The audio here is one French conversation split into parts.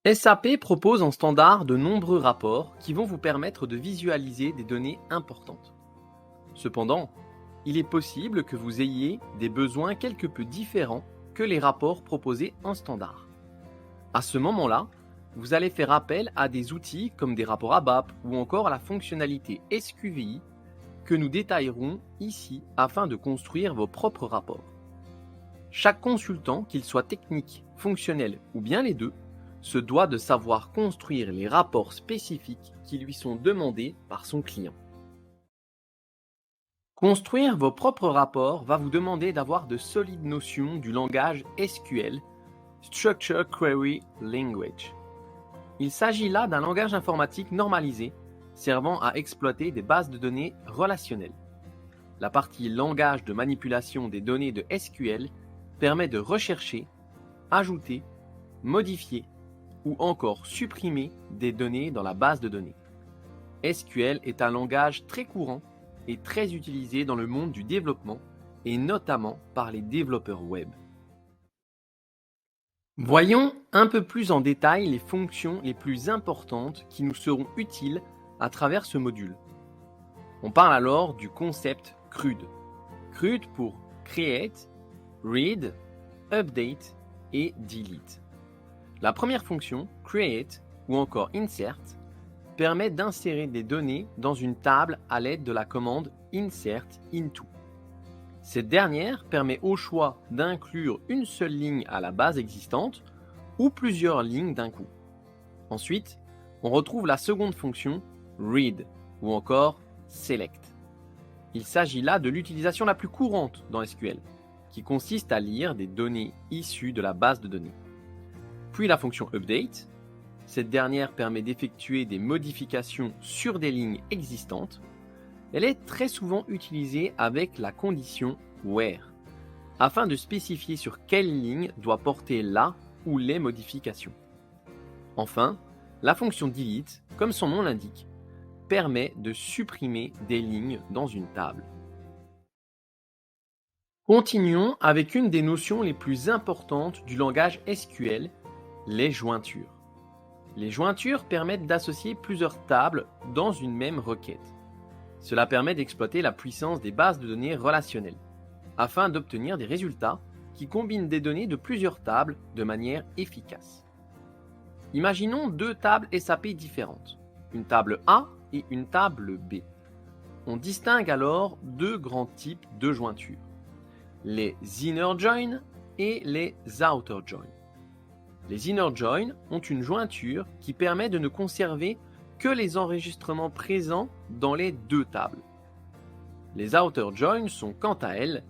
SAP propose en standard de nombreux rapports qui vont vous permettre de visualiser des données importantes. Cependant, il est possible que vous ayez des besoins quelque peu différents que les rapports proposés en standard. À ce moment-là, vous allez faire appel à des outils comme des rapports ABAP ou encore à la fonctionnalité SQVI que nous détaillerons ici afin de construire vos propres rapports. Chaque consultant, qu'il soit technique, fonctionnel ou bien les deux, se doit de savoir construire les rapports spécifiques qui lui sont demandés par son client. Construire vos propres rapports va vous demander d'avoir de solides notions du langage SQL, Structured Query Language. Il s'agit là d'un langage informatique normalisé servant à exploiter des bases de données relationnelles. La partie langage de manipulation des données de SQL permet de rechercher, ajouter, modifier ou encore supprimer des données dans la base de données. SQL est un langage très courant et très utilisé dans le monde du développement et notamment par les développeurs web. Voyons un peu plus en détail les fonctions les plus importantes qui nous seront utiles à travers ce module. On parle alors du concept CRUD. CRUD pour Create, Read, Update et Delete. La première fonction, Create ou encore Insert, permet d'insérer des données dans une table à l'aide de la commande Insert Into. Cette dernière permet au choix d'inclure une seule ligne à la base existante ou plusieurs lignes d'un coup. Ensuite, on retrouve la seconde fonction Read ou encore Select. Il s'agit là de l'utilisation la plus courante dans SQL, qui consiste à lire des données issues de la base de données. Puis la fonction Update. Cette dernière permet d'effectuer des modifications sur des lignes existantes. Elle est très souvent utilisée avec la condition Where, afin de spécifier sur quelle ligne doit porter la ou les modifications. Enfin, la fonction Delete, comme son nom l'indique, permet de supprimer des lignes dans une table. Continuons avec une des notions les plus importantes du langage SQL, les jointures. Les jointures permettent d'associer plusieurs tables dans une même requête. Cela permet d'exploiter la puissance des bases de données relationnelles, afin d'obtenir des résultats qui combinent des données de plusieurs tables de manière efficace. Imaginons deux tables SAP différentes, une table A et une table B. On distingue alors deux grands types de jointures, les inner join et les outer join. Les inner join ont une jointure qui permet de ne conserver que les enregistrements présents dans les deux tables. Les outer join sont quant à elles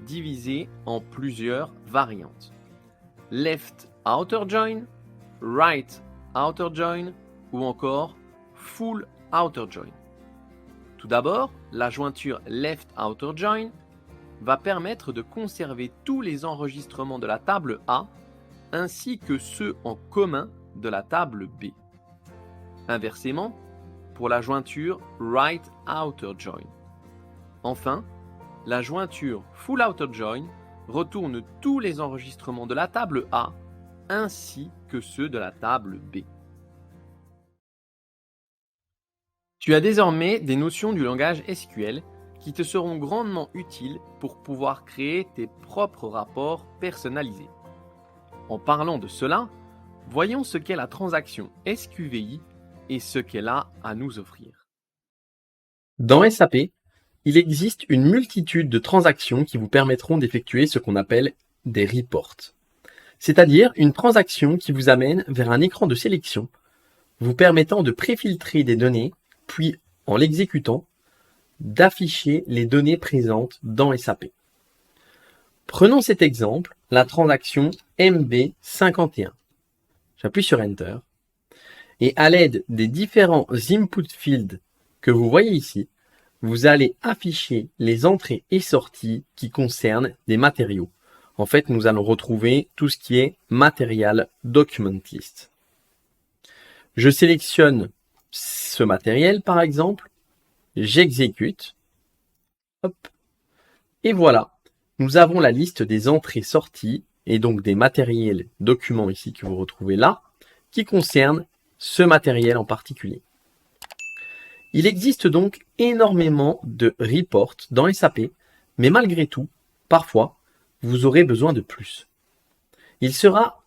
divisées en plusieurs variantes. Left outer join, right outer join ou encore full outer join. Tout d'abord, la jointure left outer join va permettre de conserver tous les enregistrements de la table A ainsi que ceux en commun de la table B. Inversement, pour la jointure right outer join. Enfin, la jointure full outer join retourne tous les enregistrements de la table A ainsi que ceux de la table B. Tu as désormais des notions du langage SQL qui te seront grandement utiles pour pouvoir créer tes propres rapports personnalisés. En parlant de cela, voyons ce qu'est la transaction SQVI et ce qu'elle a à nous offrir. Dans SAP, il existe une multitude de transactions qui vous permettront d'effectuer ce qu'on appelle des reports, c'est-à-dire une transaction qui vous amène vers un écran de sélection, vous permettant de préfiltrer des données, puis en l'exécutant, d'afficher les données présentes dans SAP. Prenons cet exemple, la transaction MB51. J'appuie sur Enter et à l'aide des différents input fields que vous voyez ici, vous allez afficher les entrées et sorties qui concernent des matériaux. En fait, nous allons retrouver tout ce qui est Material Document List. Je sélectionne ce matériel par exemple, j'exécute, hop, et voilà, nous avons la liste des entrées sorties et donc des matériels documents ici que vous retrouvez là, qui concerne ce matériel en particulier. Il existe donc énormément de reports dans SAP, mais malgré tout, parfois, vous aurez besoin de plus. Il sera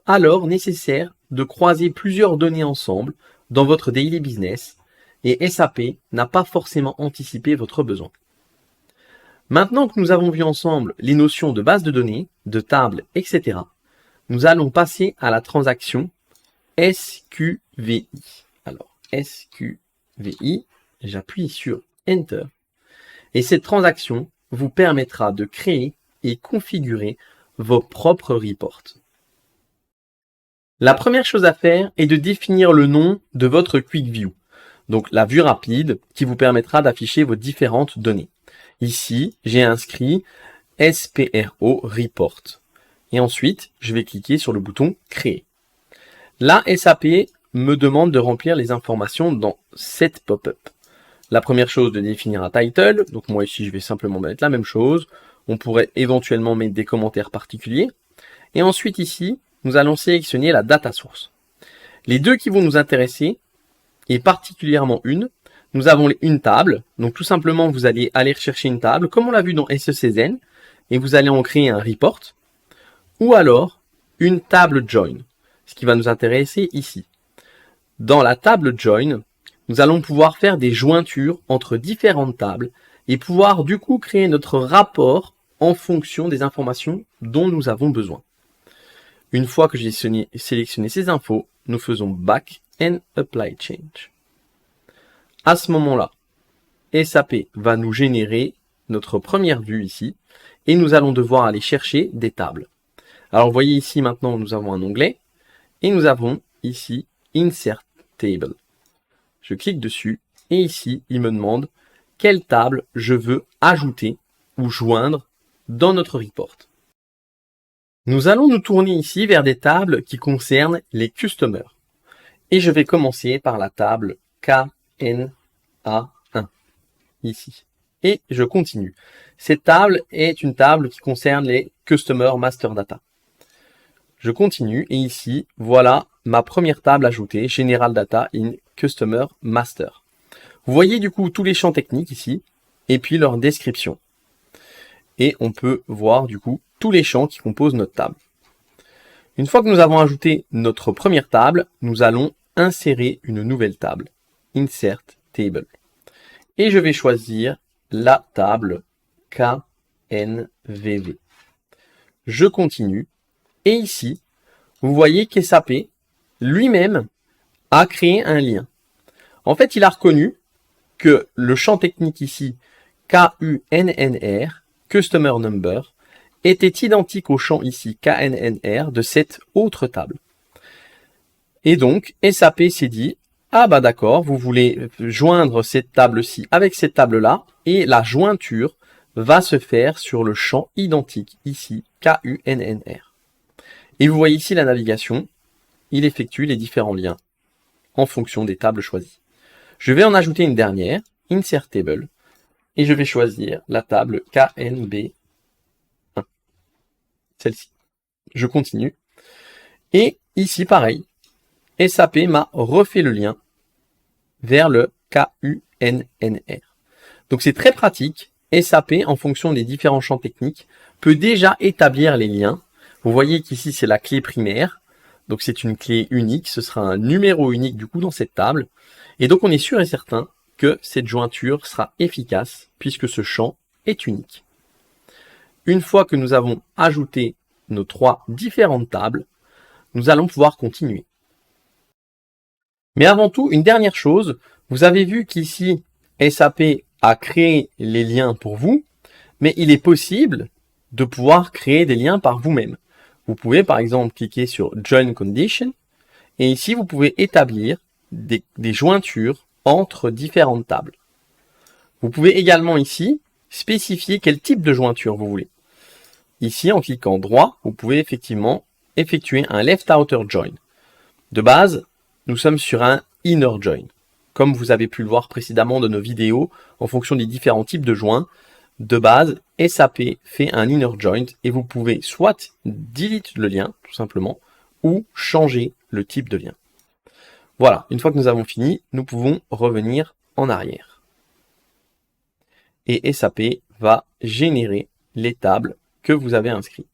alors nécessaire de croiser plusieurs données ensemble dans votre daily business et SAP n'a pas forcément anticipé votre besoin. Maintenant que nous avons vu ensemble les notions de base de données, de table, etc., nous allons passer à la transaction SQVI. Alors, SQVI, j'appuie sur Enter. Et cette transaction vous permettra de créer et configurer vos propres reports. La première chose à faire est de définir le nom de votre Quick View, donc la vue rapide qui vous permettra d'afficher vos différentes données. Ici, j'ai inscrit SPRO Report. Et ensuite, je vais cliquer sur le bouton Créer. Là, SAP me demande de remplir les informations dans cette pop-up. La première chose, de définir un title. Donc moi ici, je vais simplement mettre la même chose. On pourrait éventuellement mettre des commentaires particuliers. Et ensuite ici, nous allons sélectionner la data source. Les deux qui vont nous intéresser, et particulièrement une, nous avons une table. Donc tout simplement, vous allez aller rechercher une table, comme on l'a vu dans SECZN, et vous allez en créer un report. Ou alors, une table join, ce qui va nous intéresser ici. Dans la table join, nous allons pouvoir faire des jointures entre différentes tables et pouvoir du coup créer notre rapport en fonction des informations dont nous avons besoin. Une fois que j'ai sélectionné ces infos, nous faisons Back and Apply Change. À ce moment-là, SAP va nous générer notre première vue ici et nous allons devoir aller chercher des tables. Alors vous voyez ici maintenant nous avons un onglet et nous avons ici Insert Table. Je clique dessus et ici il me demande quelle table je veux ajouter ou joindre dans notre report. Nous allons nous tourner ici vers des tables qui concernent les customers. Et je vais commencer par la table KNA1 ici. Et je continue. Cette table est une table qui concerne les Customer Master Data. Je continue et ici, voilà ma première table ajoutée, General Data in Customer Master. Vous voyez du coup tous les champs techniques ici et puis leur description. Et on peut voir du coup tous les champs qui composent notre table. Une fois que nous avons ajouté notre première table, nous allons insérer une nouvelle table, Insert Table. Et je vais choisir la table KNVV. Je continue. Et ici, vous voyez qu'SAP lui-même a créé un lien. En fait, il a reconnu que le champ technique ici, KUNNR, Customer Number, était identique au champ ici, KNNR, de cette autre table. Et donc, SAP s'est dit, ah bah d'accord, vous voulez joindre cette table-ci avec cette table-là, et la jointure va se faire sur le champ identique, ici, KUNNR. Et vous voyez ici la navigation, il effectue les différents liens en fonction des tables choisies. Je vais en ajouter une dernière, Insert Table, et je vais choisir la table KNB1, celle-ci. Je continue. Et ici, pareil, SAP m'a refait le lien vers le KUNNR. Donc c'est très pratique. SAP, en fonction des différents champs techniques, peut déjà établir les liens. Vous voyez qu'ici, c'est la clé primaire. Donc c'est une clé unique. Ce sera un numéro unique du coup dans cette table. Et donc on est sûr et certain que cette jointure sera efficace puisque ce champ est unique. Une fois que nous avons ajouté nos trois différentes tables, nous allons pouvoir continuer. Mais avant tout, une dernière chose, vous avez vu qu'ici, SAP a créé les liens pour vous, mais il est possible de pouvoir créer des liens par vous-même. Vous pouvez par exemple cliquer sur Join Condition, et ici vous pouvez établir des jointures entre différentes tables. Vous pouvez également ici spécifier quel type de jointure vous voulez. Ici, en cliquant droit, vous pouvez effectivement effectuer un Left Outer Join. De base, nous sommes sur un Inner Join. Comme vous avez pu le voir précédemment dans nos vidéos, en fonction des différents types de joints, de base, SAP fait un Inner Join et vous pouvez soit delete le lien, tout simplement, ou changer le type de lien. Voilà, une fois que nous avons fini, nous pouvons revenir en arrière. Et SAP va générer les tables que vous avez inscrites.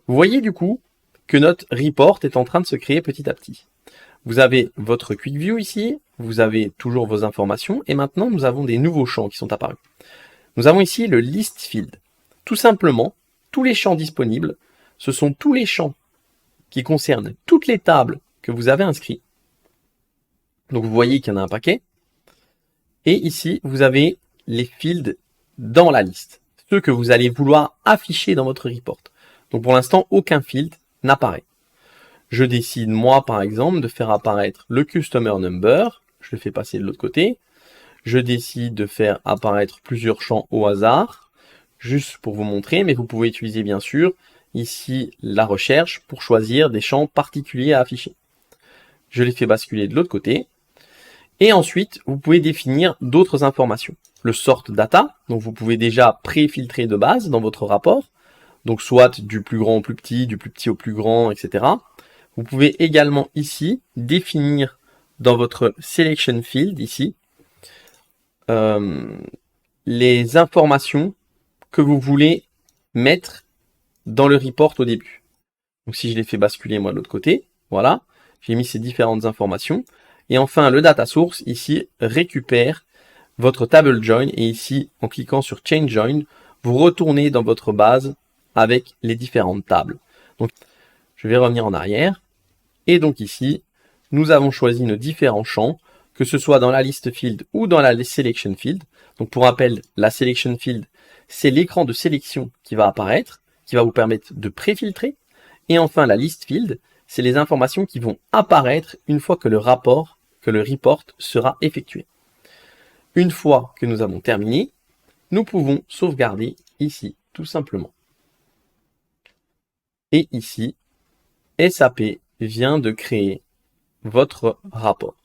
Vous voyez du coup que notre report est en train de se créer petit à petit. Vous avez votre Quick View ici, vous avez toujours vos informations, et maintenant nous avons des nouveaux champs qui sont apparus. Nous avons ici le List Field. Tout simplement, tous les champs disponibles, ce sont tous les champs qui concernent toutes les tables que vous avez inscrites. Donc vous voyez qu'il y en a un paquet. Et ici, vous avez les fields dans la liste, ceux que vous allez vouloir afficher dans votre report. Donc pour l'instant, aucun field n'apparaît. Je décide, moi, par exemple, de faire apparaître le Customer Number. Je le fais passer de l'autre côté. Je décide de faire apparaître plusieurs champs au hasard, juste pour vous montrer, mais vous pouvez utiliser, bien sûr, ici, la recherche pour choisir des champs particuliers à afficher. Je les fais basculer de l'autre côté. Et ensuite, vous pouvez définir d'autres informations. Le sort data, donc vous pouvez déjà pré-filtrer de base dans votre rapport, donc soit du plus grand au plus petit, du plus petit au plus grand, etc. Vous pouvez également ici définir dans votre selection field ici les informations que vous voulez mettre dans le report au début. Donc si je les fais basculer moi de l'autre côté, voilà, j'ai mis ces différentes informations. Et enfin, le data source ici récupère votre table join et ici, en cliquant sur change join, vous retournez dans votre base avec les différentes tables. Donc, je vais revenir en arrière. Et donc ici, nous avons choisi nos différents champs, que ce soit dans la list field ou dans la selection field. Donc pour rappel, la selection field, c'est l'écran de sélection qui va apparaître, qui va vous permettre de préfiltrer. Et enfin, la list field, c'est les informations qui vont apparaître une fois que le report sera effectué. Une fois que nous avons terminé, nous pouvons sauvegarder ici, tout simplement. Et ici, SAP vient de créer votre rapport.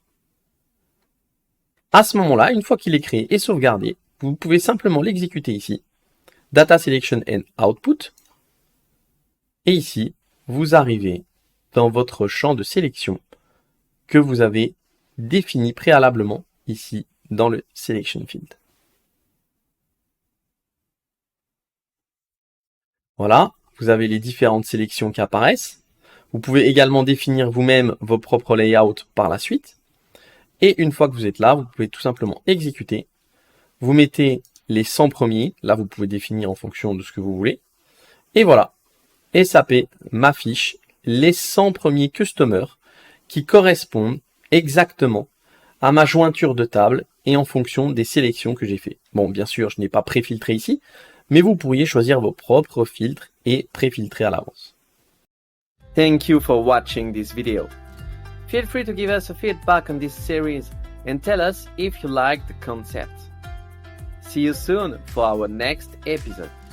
À ce moment-là, une fois qu'il est créé et sauvegardé, vous pouvez simplement l'exécuter ici. Data Selection and Output. Et ici, vous arrivez dans votre champ de sélection que vous avez défini préalablement ici dans le Selection Field. Voilà, vous avez les différentes sélections qui apparaissent. Vous pouvez également définir vous-même vos propres layouts par la suite. Et une fois que vous êtes là, vous pouvez tout simplement exécuter. Vous mettez les 100 premiers. Là, vous pouvez définir en fonction de ce que vous voulez. Et voilà, SAP m'affiche les 100 premiers customers qui correspondent exactement à ma jointure de table et en fonction des sélections que j'ai fait. Bon, bien sûr, je n'ai pas préfiltré ici, mais vous pourriez choisir vos propres filtres et préfiltrer à l'avance. Thank you for watching this video. Feel free to give us a feedback on this series and tell us if you like the concept. See you soon for our next episode.